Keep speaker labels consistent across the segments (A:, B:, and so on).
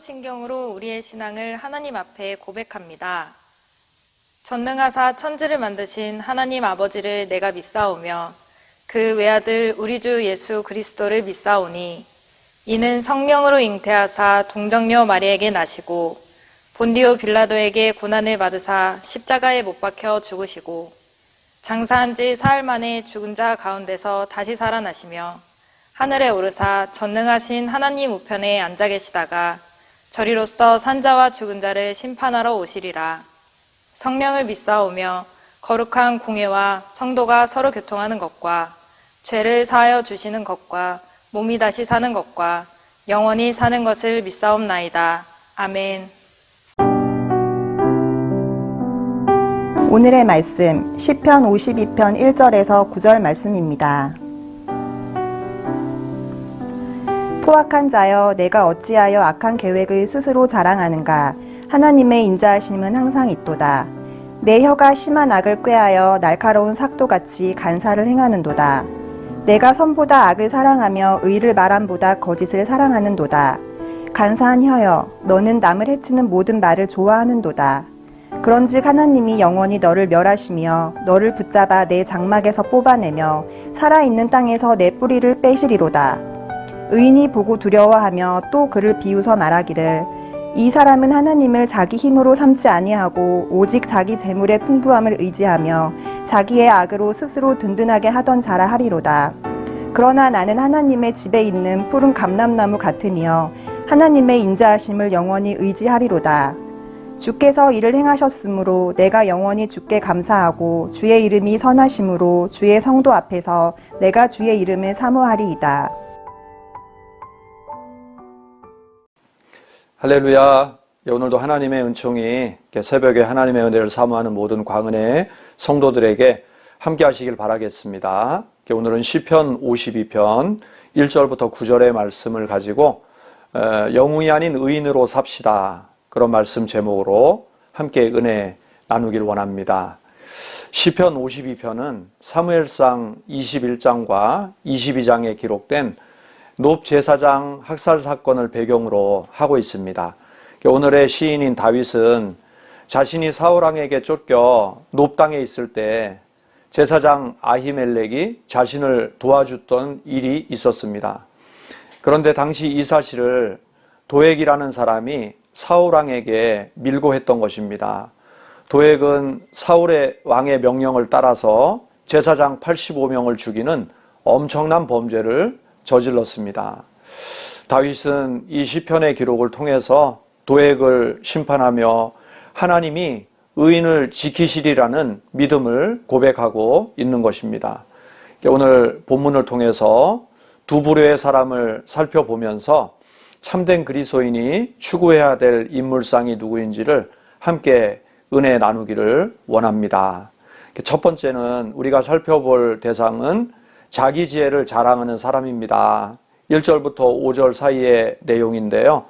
A: 사도신경으로 우리의 신앙을 하나님 앞에 고백합니다. 전능하사 천지를 만드신 하나님 아버지를 내가 믿사오며 그 외아들 우리 주 예수 그리스도를 믿사오니 이는 성령으로 잉태하사 동정녀 마리에게 나시고 본디오 빌라도에게 고난을 받으사 십자가에 못 박혀 죽으시고 장사한 지 사흘 만에 죽은 자 가운데서 다시 살아나시며 하늘에 오르사 전능하신 하나님 우편에 앉아 계시다가 저리로서 산자와 죽은 자를 심판하러 오시리라. 성령을 믿사오며 거룩한 공회와 성도가 서로 교통하는 것과 죄를 사하여 주시는 것과 몸이 다시 사는 것과 영원히 사는 것을 믿사옵나이다. 아멘.
B: 오늘의 말씀 시편 52편 1절에서 9절 말씀입니다. 포악한 자여 내가 어찌하여 악한 계획을 스스로 자랑하는가. 하나님의 인자하심은 항상 있도다. 내 혀가 심한 악을 꾀하여 날카로운 삭도같이 간사를 행하는도다. 내가 선보다 악을 사랑하며 의를 말함보다 거짓을 사랑하는도다. 간사한 혀여 너는 남을 해치는 모든 말을 좋아하는도다. 그런즉 하나님이 영원히 너를 멸하시며 너를 붙잡아 내 장막에서 뽑아내며 살아있는 땅에서 내 뿌리를 빼시리로다. 의인이 보고 두려워하며 또 그를 비웃어 말하기를 이 사람은 하나님을 자기 힘으로 삼지 아니하고 오직 자기 재물의 풍부함을 의지하며 자기의 악으로 스스로 든든하게 하던 자라 하리로다. 그러나 나는 하나님의 집에 있는 푸른 감람나무 같으며 하나님의 인자하심을 영원히 의지하리로다. 주께서 이를 행하셨으므로 내가 영원히 주께 감사하고 주의 이름이 선하심으로 주의 성도 앞에서 내가 주의 이름을 사모하리이다.
C: 할렐루야. 오늘도 하나님의 은총이 새벽에 하나님의 은혜를 사모하는 모든 광은의 성도들에게 함께 하시길 바라겠습니다. 오늘은 시편 52편 1절부터 9절의 말씀을 가지고 영웅이 아닌 의인으로 삽시다. 그런 말씀 제목으로 함께 은혜 나누길 원합니다. 시편 52편은 사무엘상 21장과 22장에 기록된 놉 제사장 학살 사건을 배경으로 하고 있습니다. 오늘의 시인인 다윗은 자신이 사울 왕에게 쫓겨 놉 땅에 있을 때 제사장 아히멜렉이 자신을 도와줬던 일이 있었습니다. 그런데 당시 이 사실을 도액이라는 사람이 사울 왕에게 밀고 했던 것입니다. 도액은 사울의 왕의 명령을 따라서 제사장 85명을 죽이는 엄청난 범죄를 저질렀습니다. 다윗은 이 시편의 기록을 통해서 도액을 심판하며 하나님이 의인을 지키시리라는 믿음을 고백하고 있는 것입니다. 오늘 본문을 통해서 두 부류의 사람을 살펴보면서 참된 그리스도인이 추구해야 될 인물상이 누구인지를 함께 은혜 나누기를 원합니다. 첫 번째는 우리가 살펴볼 대상은 자기 지혜를 자랑하는 사람입니다. 1절부터 5절 사이의 내용인데요.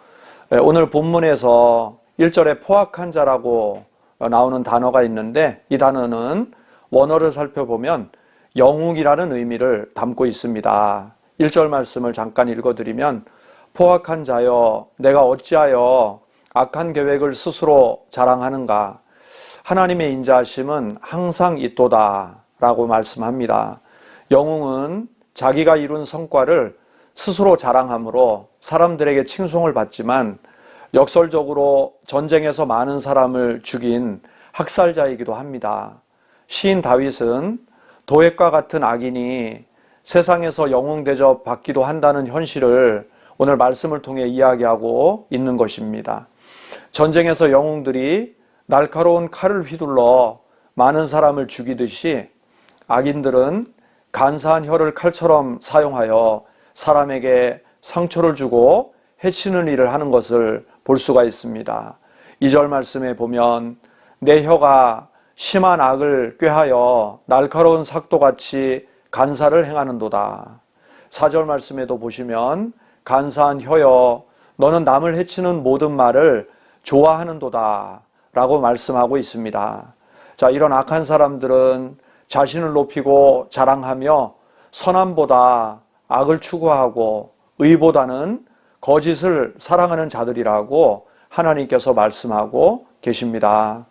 C: 오늘 본문에서 1절에 포악한 자라고 나오는 단어가 있는데 이 단어는 원어를 살펴보면 영웅이라는 의미를 담고 있습니다. 1절 말씀을 잠깐 읽어드리면 포악한 자여 내가 어찌하여 악한 계획을 스스로 자랑하는가. 하나님의 인자하심은 항상 있도다 라고 말씀합니다. 영웅은 자기가 이룬 성과를 스스로 자랑함으로 사람들에게 칭송을 받지만 역설적으로 전쟁에서 많은 사람을 죽인 학살자이기도 합니다. 시인 다윗은 도액과 같은 악인이 세상에서 영웅 대접 받기도 한다는 현실을 오늘 말씀을 통해 이야기하고 있는 것입니다. 전쟁에서 영웅들이 날카로운 칼을 휘둘러 많은 사람을 죽이듯이 악인들은 간사한 혀를 칼처럼 사용하여 사람에게 상처를 주고 해치는 일을 하는 것을 볼 수가 있습니다. 2절 말씀에 보면 내 혀가 심한 악을 꾀하여 날카로운 삭도같이 간사를 행하는도다. 4절 말씀에도 보시면 간사한 혀여 너는 남을 해치는 모든 말을 좋아하는도다 라고 말씀하고 있습니다. 자, 이런 악한 사람들은 자신을 높이고 자랑하며 선함보다 악을 추구하고 의보다는 거짓을 사랑하는 자들이라고 하나님께서 말씀하고 계십니다.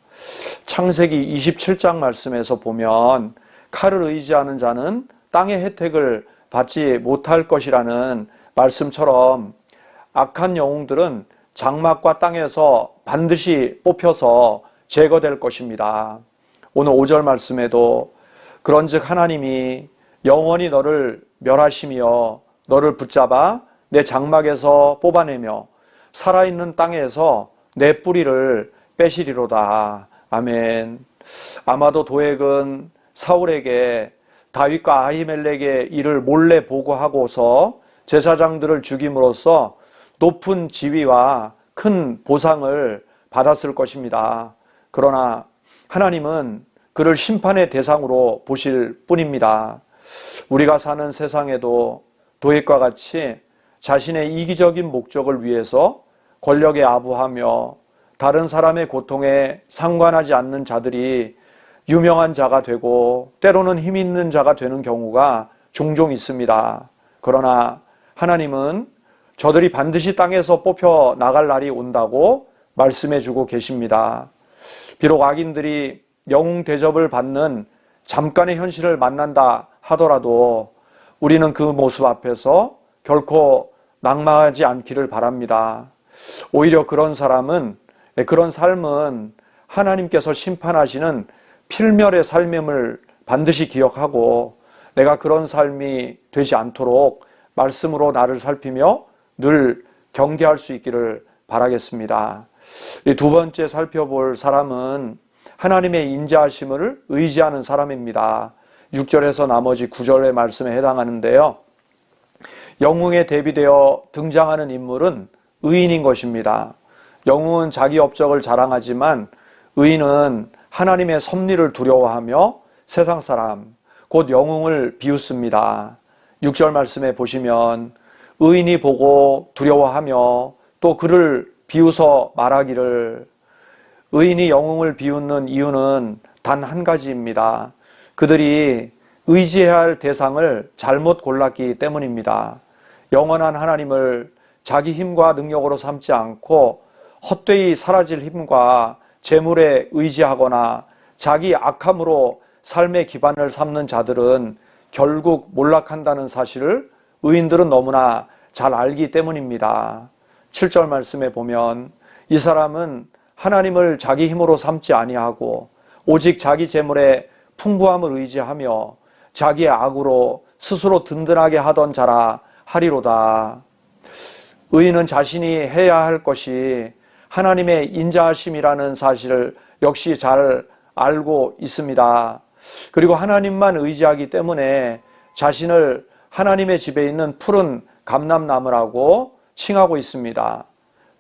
C: 창세기 27장 말씀에서 보면 칼을 의지하는 자는 땅의 혜택을 받지 못할 것이라는 말씀처럼 악한 영웅들은 장막과 땅에서 반드시 뽑혀서 제거될 것입니다. 오늘 5절 말씀에도 그런즉 하나님이 영원히 너를 멸하시며 너를 붙잡아 내 장막에서 뽑아내며 살아있는 땅에서 내 뿌리를 빼시리로다. 아멘. 아마도 도액은 사울에게 다윗과 아히멜렉의 일을 몰래 보고하고서 제사장들을 죽임으로써 높은 지위와 큰 보상을 받았을 것입니다. 그러나 하나님은 그를 심판의 대상으로 보실 뿐입니다. 우리가 사는 세상에도 도액과 같이 자신의 이기적인 목적을 위해서 권력에 아부하며 다른 사람의 고통에 상관하지 않는 자들이 유명한 자가 되고 때로는 힘 있는 자가 되는 경우가 종종 있습니다. 그러나 하나님은 저들이 반드시 땅에서 뽑혀 나갈 날이 온다고 말씀해 주고 계십니다. 비록 악인들이 영웅 대접을 받는 잠깐의 현실을 만난다 하더라도 우리는 그 모습 앞에서 결코 낙마하지 않기를 바랍니다. 오히려 그런 삶은 하나님께서 심판하시는 필멸의 삶임을 반드시 기억하고 내가 그런 삶이 되지 않도록 말씀으로 나를 살피며 늘 경계할 수 있기를 바라겠습니다. 이 두 번째 살펴볼 사람은 하나님의 인자하심을 의지하는 사람입니다. 6절에서 나머지 9절의 말씀에 해당하는데요. 영웅에 대비되어 등장하는 인물은 의인인 것입니다. 영웅은 자기 업적을 자랑하지만 의인은 하나님의 섭리를 두려워하며 세상 사람, 곧 영웅을 비웃습니다. 6절 말씀에 보시면 의인이 보고 두려워하며 또 그를 비웃어 말하기를, 의인이 영웅을 비웃는 이유는 단 한 가지입니다. 그들이 의지해야 할 대상을 잘못 골랐기 때문입니다. 영원한 하나님을 자기 힘과 능력으로 삼지 않고 헛되이 사라질 힘과 재물에 의지하거나 자기 악함으로 삶의 기반을 삼는 자들은 결국 몰락한다는 사실을 의인들은 너무나 잘 알기 때문입니다. 7절 말씀에 보면 이 사람은 하나님을 자기 힘으로 삼지 아니하고 오직 자기 재물의 풍부함을 의지하며 자기의 악으로 스스로 든든하게 하던 자라 하리로다. 의인은 자신이 해야 할 것이 하나님의 인자하심이라는 사실을 역시 잘 알고 있습니다. 그리고 하나님만 의지하기 때문에 자신을 하나님의 집에 있는 푸른 감람나무라고 칭하고 있습니다.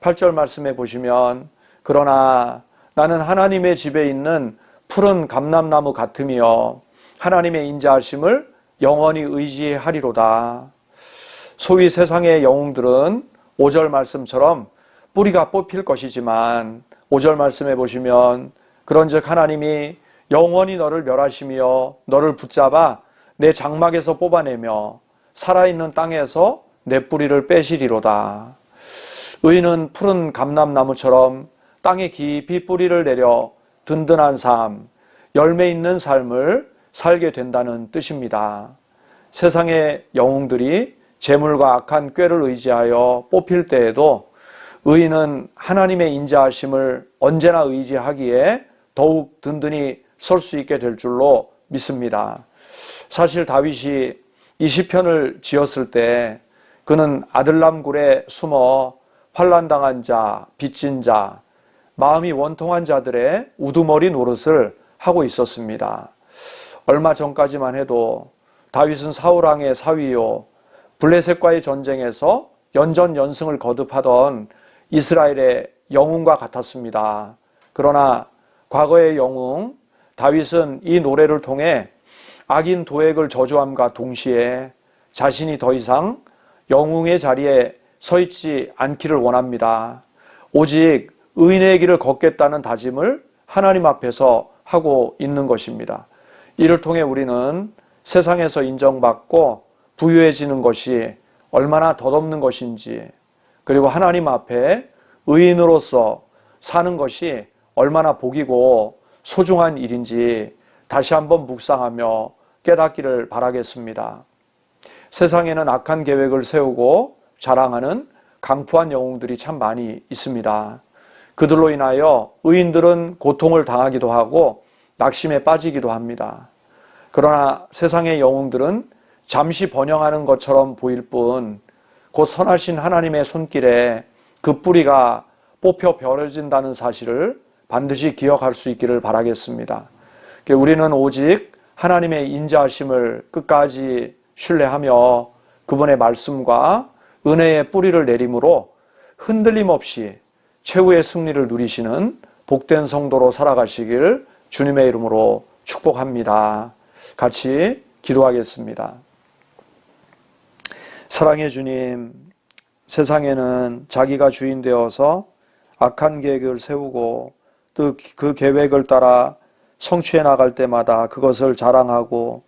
C: 8절 말씀에 보시면 그러나 나는 하나님의 집에 있는 푸른 감람나무 같으며 하나님의 인자하심을 영원히 의지하리로다. 소위 세상의 영웅들은 5절 말씀처럼 뿌리가 뽑힐 것이지만 5절 말씀에 보시면 그런즉 하나님이 영원히 너를 멸하시며 너를 붙잡아 내 장막에서 뽑아내며 살아있는 땅에서 내 뿌리를 빼시리로다. 의인은 푸른 감람나무처럼 땅에 깊이 뿌리를 내려 든든한 삶, 열매 있는 삶을 살게 된다는 뜻입니다. 세상의 영웅들이 재물과 악한 꾀를 의지하여 뽑힐 때에도 의인은 하나님의 인자하심을 언제나 의지하기에 더욱 든든히 설 수 있게 될 줄로 믿습니다. 사실 다윗이 이 시편을 지었을 때 그는 아들람 굴에 숨어 환난당한 자, 빚진 자, 마음이 원통한 자들의 우두머리 노릇을 하고 있었습니다. 얼마 전까지만 해도 다윗은 사울왕의 사위요 블레셋과의 전쟁에서 연전연승을 거듭하던 이스라엘의 영웅과 같았습니다. 그러나 과거의 영웅 다윗은 이 노래를 통해 악인 도액을 저주함과 동시에 자신이 더 이상 영웅의 자리에 서 있지 않기를 원합니다. 오직 의인의 길을 걷겠다는 다짐을 하나님 앞에서 하고 있는 것입니다. 이를 통해 우리는 세상에서 인정받고 부유해지는 것이 얼마나 덧없는 것인지, 그리고 하나님 앞에 의인으로서 사는 것이 얼마나 복이고 소중한 일인지 다시 한번 묵상하며 깨닫기를 바라겠습니다. 세상에는 악한 계획을 세우고 자랑하는 강포한 영웅들이 참 많이 있습니다. 그들로 인하여 의인들은 고통을 당하기도 하고 낙심에 빠지기도 합니다. 그러나 세상의 영웅들은 잠시 번영하는 것처럼 보일 뿐 곧 선하신 하나님의 손길에 그 뿌리가 뽑혀 벌어진다는 사실을 반드시 기억할 수 있기를 바라겠습니다. 우리는 오직 하나님의 인자하심을 끝까지 신뢰하며 그분의 말씀과 은혜의 뿌리를 내림으로 흔들림 없이 최후의 승리를 누리시는 복된 성도로 살아가시길 주님의 이름으로 축복합니다. 같이 기도하겠습니다. 사랑의 주님, 세상에는 자기가 주인 되어서 악한 계획을 세우고 또 그 계획을 따라 성취해 나갈 때마다 그것을 자랑하고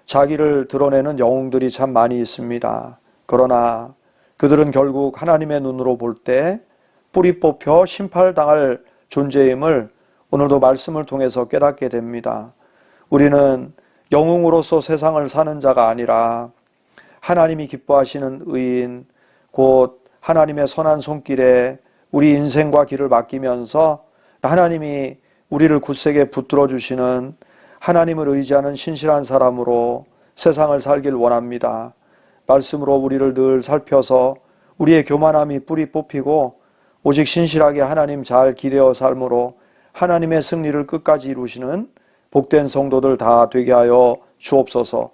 C: 자기를 드러내는 영웅들이 참 많이 있습니다. 그러나 그들은 결국 하나님의 눈으로 볼 때 뿌리 뽑혀 심판당할 존재임을 오늘도 말씀을 통해서 깨닫게 됩니다. 우리는 영웅으로서 세상을 사는 자가 아니라 하나님이 기뻐하시는 의인, 곧 하나님의 선한 손길에 우리 인생과 길을 맡기면서 하나님이 우리를 굳세게 붙들어 주시는 하나님을 의지하는 신실한 사람으로 세상을 살길 원합니다. 말씀으로 우리를 늘 살펴서 우리의 교만함이 뿌리 뽑히고 오직 신실하게 하나님 잘 기대어 삶으로 하나님의 승리를 끝까지 이루시는 복된 성도들 다 되게 하여 주옵소서.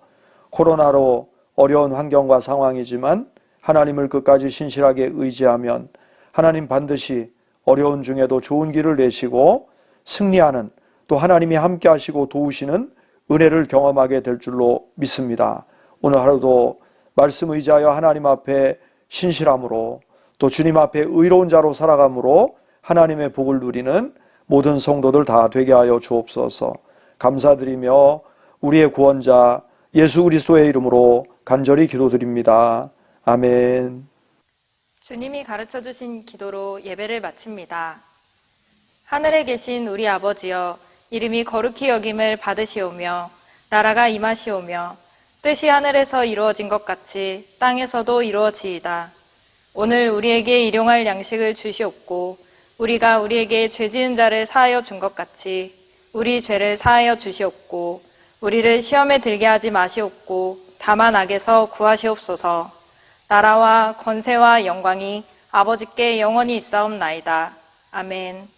C: 코로나로 어려운 환경과 상황이지만 하나님을 끝까지 신실하게 의지하면 하나님 반드시 어려운 중에도 좋은 길을 내시고 승리하는, 또 하나님이 함께 하시고 도우시는 은혜를 경험하게 될 줄로 믿습니다. 오늘 하루도 말씀 의지하여 하나님 앞에 신실함으로 또 주님 앞에 의로운 자로 살아감으로 하나님의 복을 누리는 모든 성도들 다 되게 하여 주옵소서. 감사드리며 우리의 구원자 예수 그리스도의 이름으로 간절히 기도드립니다. 아멘.
A: 주님이 가르쳐 주신 기도로 예배를 마칩니다. 하늘에 계신 우리 아버지여, 이름이 거룩히 여김을 받으시오며 나라가 임하시오며 뜻이 하늘에서 이루어진 것 같이 땅에서도 이루어지이다. 오늘 우리에게 일용할 양식을 주시옵고 우리가 우리에게 죄 지은 자를 사하여 준 것 같이 우리 죄를 사하여 주시옵고 우리를 시험에 들게 하지 마시옵고 다만 악에서 구하시옵소서. 나라와 권세와 영광이 아버지께 영원히 있사옵나이다. 아멘.